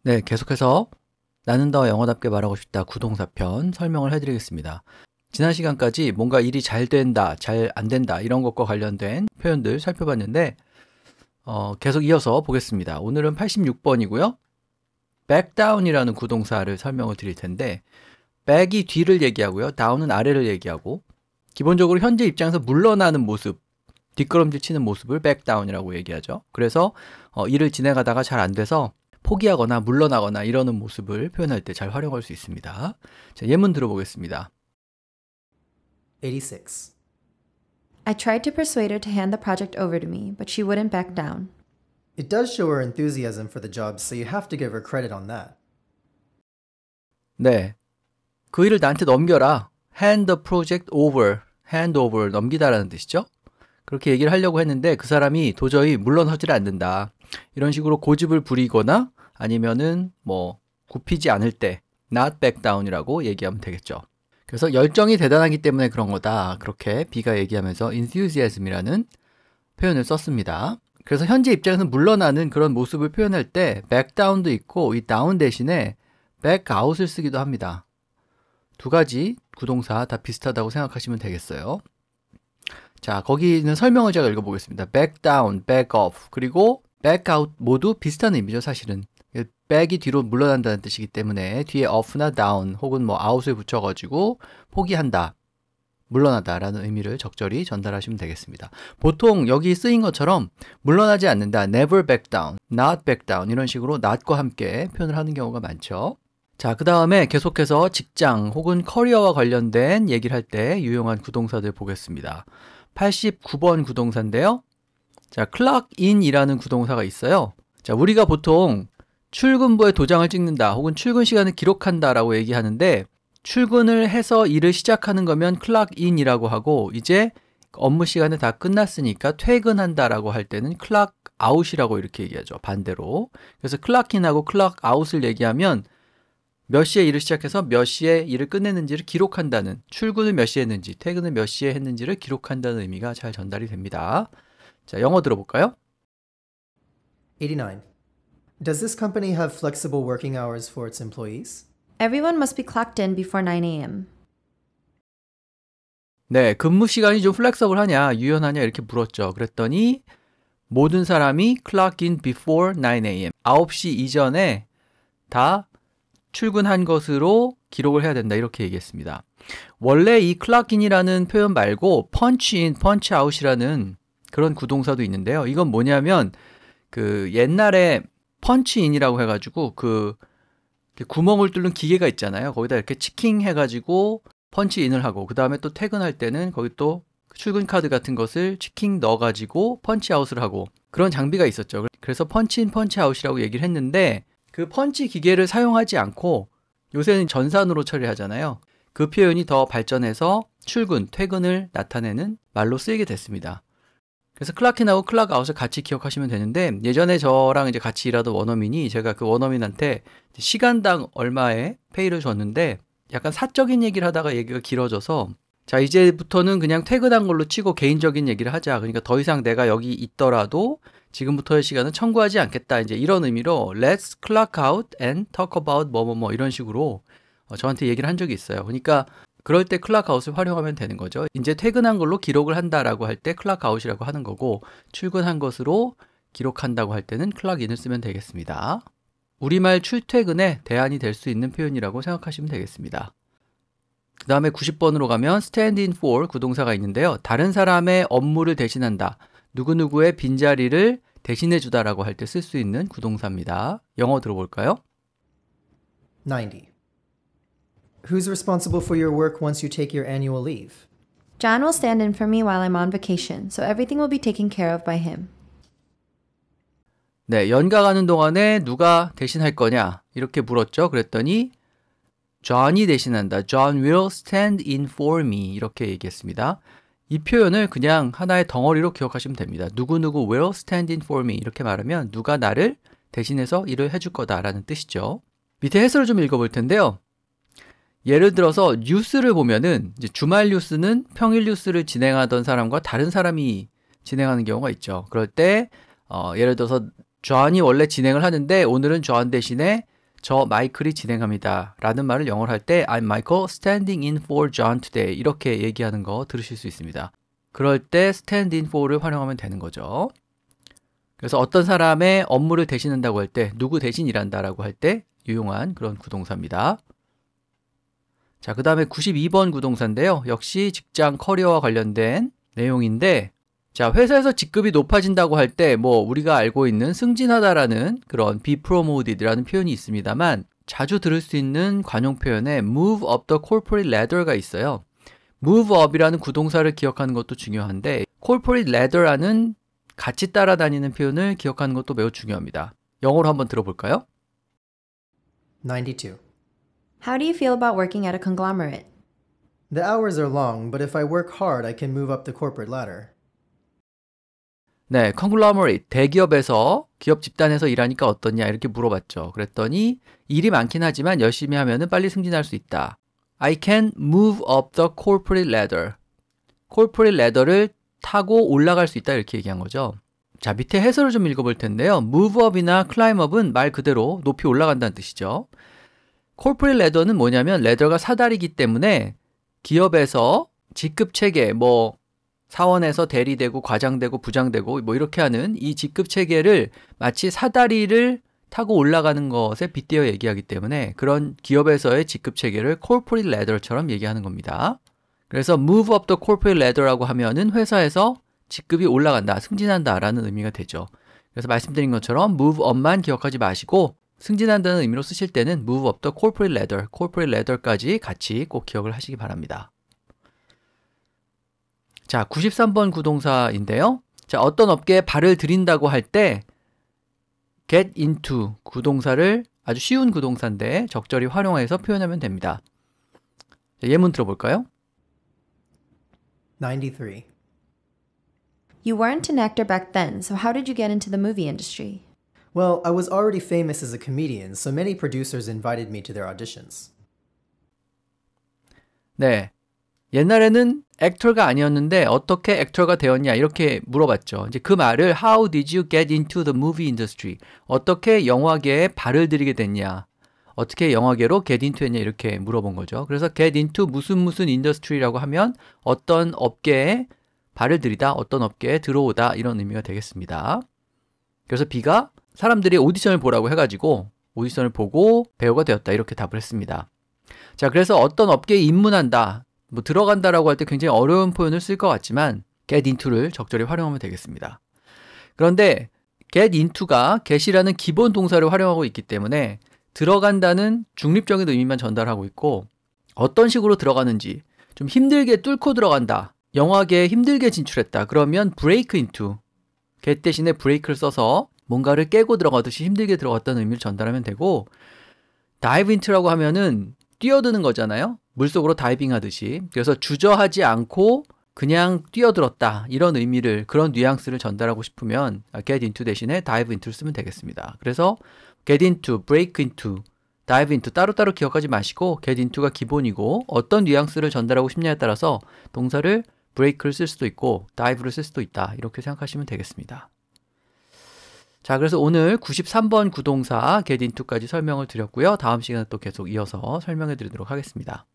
네, 계속해서 나는 더 영어답게 말하고 싶다 구동사편 설명을 해드리겠습니다. 지난 시간까지 뭔가 일이 잘 된다, 잘 안 된다 이런 것과 관련된 표현들 살펴봤는데 계속 이어서 보겠습니다. 오늘은 86번이고요. back down이라는 구동사를 설명을 드릴 텐데 back이 뒤를 얘기하고요. down은 아래를 얘기하고 기본적으로 현재 입장에서 물러나는 모습, 뒷걸음질 치는 모습을 back down이라고 얘기하죠. 그래서 일을 진행하다가 잘 안 돼서 포기하거나 물러나거나 이러는 모습을 표현할 때 잘 활용할 수 있습니다. 자, 예문 들어보겠습니다. 86. I tried to persuade her to hand the project over to me, but she wouldn't back down. It does show her enthusiasm for the job, so you have to give her credit on that. 네, 그 일을 나한테 넘겨라. hand the project over, hand over, 넘기다라는 뜻이죠. 그렇게 얘기를 하려고 했는데 그 사람이 도저히 물러서질 않는다. 이런 식으로 고집을 부리거나 아니면은 굽히지 않을 때 not back down이라고 얘기하면 되겠죠. 그래서 열정이 대단하기 때문에 그런 거다. 그렇게 B가 얘기하면서 enthusiasm이라는 표현을 썼습니다. 그래서 현재 입장에서 물러나는 그런 모습을 표현할 때 back down도 있고 이 down 대신에 back out을 쓰기도 합니다. 두 가지 구동사 다 비슷하다고 생각하시면 되겠어요. 자, 거기 있는 설명을 제가 읽어보겠습니다. back down, back off, 그리고 back out 모두 비슷한 의미죠, 사실은. back이 뒤로 물러난다는 뜻이기 때문에 뒤에 off나 down 혹은 out을 붙여가지고 포기한다, 물러나다 라는 의미를 적절히 전달하시면 되겠습니다. 보통 여기 쓰인 것처럼 물러나지 않는다, never back down, not back down 이런 식으로 not과 함께 표현을 하는 경우가 많죠. 자, 그 다음에 계속해서 직장 혹은 커리어와 관련된 얘기를 할 때 유용한 구동사들 보겠습니다. 89번 구동사인데요. 자, clock in이라는 구동사가 있어요. 자, 우리가 보통 출근부에 도장을 찍는다 혹은 출근 시간을 기록한다 라고 얘기하는데 출근을 해서 일을 시작하는 거면 clock in이라고 하고 이제 업무 시간이 다 끝났으니까 퇴근한다 라고 할 때는 clock out이라고 이렇게 얘기하죠. 반대로. 그래서 clock in하고 clock out을 얘기하면 몇 시에 일을 시작해서 몇 시에 일을 끝냈는지를 기록한다는, 출근을 몇 시에 했는지, 퇴근을 몇 시에 했는지를 기록한다는 의미가 잘 전달이 됩니다. 자, 영어 들어볼까요? 89. Does this company have flexible working hours for its employees? Everyone must be clocked in before 9 a.m. 네, 근무 시간이 좀 플렉서블하냐, 유연하냐 이렇게 물었죠. 그랬더니 모든 사람이 clock in before 9 a.m. 9시 이전에 다 출근한 것으로 기록을 해야 된다 이렇게 얘기했습니다. 원래 이 clock in이라는 표현 말고 punch in, punch out이라는 그런 구동사도 있는데요. 이건 뭐냐면 그 옛날에 punch in이라고 해가지고 그 구멍을 뚫는 기계가 있잖아요. 거기다 이렇게 치킹 해가지고 punch in을 하고 그 다음에 또 퇴근할 때는 거기 또 출근 카드 같은 것을 치킹 넣어가지고 punch out을 하고 그런 장비가 있었죠. 그래서 punch in, punch out이라고 얘기를 했는데 그 펀치 기계를 사용하지 않고 요새는 전산으로 처리하잖아요. 그 표현이 더 발전해서 출근, 퇴근을 나타내는 말로 쓰이게 됐습니다. 그래서 클락인하고 클락아웃을 같이 기억하시면 되는데 예전에 저랑 이제 같이 일하던 원어민이 제가 그 원어민한테 시간당 얼마에 페이를 줬는데 약간 사적인 얘기를 하다가 얘기가 길어져서 자, 이제부터는 그냥 퇴근한 걸로 치고 개인적인 얘기를 하자. 그러니까 더 이상 내가 여기 있더라도 지금부터의 시간은 청구하지 않겠다. 이제 이런 의미로 Let's clock out and talk about 뭐뭐뭐 이런 식으로 저한테 얘기를 한 적이 있어요. 그러니까 그럴 때 clock out을 활용하면 되는 거죠. 이제 퇴근한 걸로 기록을 한다라고 할 때 clock out이라고 하는 거고 출근한 것으로 기록한다고 할 때는 clock in을 쓰면 되겠습니다. 우리말 출퇴근의 대안이 될 수 있는 표현이라고 생각하시면 되겠습니다. 그 다음에 90번으로 가면 stand in for 구동사가 있는데요. 다른 사람의 업무를 대신한다. 누구누구의 빈자리를 대신해 주다라고 할 때 쓸 수 있는 구동사입니다. 영어 들어볼까요? 90. Who's responsible for your work once you take your annual leave? John will stand in for me while I'm on vacation, so everything will be taken care of by him. 네, 연가 가는 동안에 누가 대신할 거냐 이렇게 물었죠. 그랬더니 John이 대신한다. John will stand in for me 이렇게 얘기했습니다. 이 표현을 그냥 하나의 덩어리로 기억하시면 됩니다. 누구누구 will stand in for me 이렇게 말하면 누가 나를 대신해서 일을 해줄 거다라는 뜻이죠. 밑에 해설을 좀 읽어볼 텐데요. 예를 들어서 뉴스를 보면은 이제 주말 뉴스는 평일 뉴스를 진행하던 사람과 다른 사람이 진행하는 경우가 있죠. 그럴 때 예를 들어서 존이 원래 진행을 하는데 오늘은 존 대신에 저 마이클이 진행합니다 라는 말을 영어로 할 때 I'm Michael standing in for John today 이렇게 얘기하는 거 들으실 수 있습니다. 그럴 때 stand in for를 활용하면 되는 거죠. 그래서 어떤 사람의 업무를 대신한다고 할 때 누구 대신 일한다라고 할 때 유용한 그런 구동사입니다. 자, 그 다음에 92번 구동사인데요. 역시 직장 커리어와 관련된 내용인데 자, 회사에서 직급이 높아진다고 할 때 뭐 우리가 알고 있는 승진하다라는 그런 be promoted라는 표현이 있습니다만 자주 들을 수 있는 관용 표현에 move up the corporate ladder가 있어요. move up이라는 구동사를 기억하는 것도 중요한데 corporate ladder라는 같이 따라다니는 표현을 기억하는 것도 매우 중요합니다. 영어로 한번 들어볼까요? 92. How do you feel about working at a conglomerate? The hours are long, but if I work hard, I can move up the corporate ladder. 네, conglomerate, 대기업에서 기업 집단에서 일하니까 어떻냐 이렇게 물어봤죠. 그랬더니 일이 많긴 하지만 열심히 하면은 빨리 승진할 수 있다. I can move up the corporate ladder. corporate ladder를 타고 올라갈 수 있다 이렇게 얘기한 거죠. 자, 밑에 해설을 좀 읽어볼 텐데요. move up이나 climb up은 말 그대로 높이 올라간다는 뜻이죠. corporate ladder는 뭐냐면 ladder가 사다리이기 때문에 기업에서 직급 체계, 뭐 사원에서 대리되고 과장되고 부장되고 뭐 이렇게 하는 이 직급 체계를 마치 사다리를 타고 올라가는 것에 빗대어 얘기하기 때문에 그런 기업에서의 직급 체계를 corporate ladder처럼 얘기하는 겁니다. 그래서 move up the corporate ladder라고 하면은 회사에서 직급이 올라간다, 승진한다 라는 의미가 되죠. 그래서 말씀드린 것처럼 move up만 기억하지 마시고 승진한다는 의미로 쓰실 때는 move up the corporate ladder, corporate ladder까지 같이 꼭 기억을 하시기 바랍니다. 자, 93번 구동사인데요. 자, 어떤 업계에 발을 들인다고 할 때 get into 구동사를 아주 쉬운 구동사인데 적절히 활용해서 표현하면 됩니다. 자, 예문 들어볼까요? 93. You weren't an actor back then, so how did you get into the movie industry? Well, I was already famous as a comedian, so many producers invited me to their auditions. 네, 옛날에는 액터가 아니었는데 어떻게 액터가 되었냐 이렇게 물어봤죠. 이제 그 말을 How did you get into the movie industry? 어떻게 영화계에 발을 들이게 됐냐? 어떻게 영화계로 get into 했냐 이렇게 물어본 거죠. 그래서 get into 무슨 industry라고 하면 어떤 업계에 발을 들이다, 어떤 업계에 들어오다 이런 의미가 되겠습니다. 그래서 B가 사람들이 오디션을 보라고 해가지고 오디션을 보고 배우가 되었다 이렇게 답을 했습니다. 자, 그래서 어떤 업계에 입문한다, 뭐 들어간다라고 할 때 굉장히 어려운 표현을 쓸 것 같지만 get into를 적절히 활용하면 되겠습니다. 그런데 get into가 get이라는 기본 동사를 활용하고 있기 때문에 들어간다는 중립적인 의미만 전달하고 있고 어떤 식으로 들어가는지 좀 힘들게 뚫고 들어간다, 영화계에 힘들게 진출했다 그러면 break into, get 대신에 break를 써서 뭔가를 깨고 들어가듯이 힘들게 들어갔다는 의미를 전달하면 되고 dive into라고 하면은 뛰어드는 거잖아요. 물속으로 다이빙 하듯이. 그래서 주저하지 않고 그냥 뛰어들었다 이런 의미를, 그런 뉘앙스를 전달하고 싶으면 get into 대신에 dive into를 쓰면 되겠습니다. 그래서 get into, break into, dive into 따로따로 기억하지 마시고 get into가 기본이고 어떤 뉘앙스를 전달하고 싶냐에 따라서 동사를 break를 쓸 수도 있고 dive를 쓸 수도 있다 이렇게 생각하시면 되겠습니다. 자, 그래서 오늘 93번 구동사 get into까지 설명을 드렸고요. 다음 시간에 또 계속 이어서 설명해 드리도록 하겠습니다.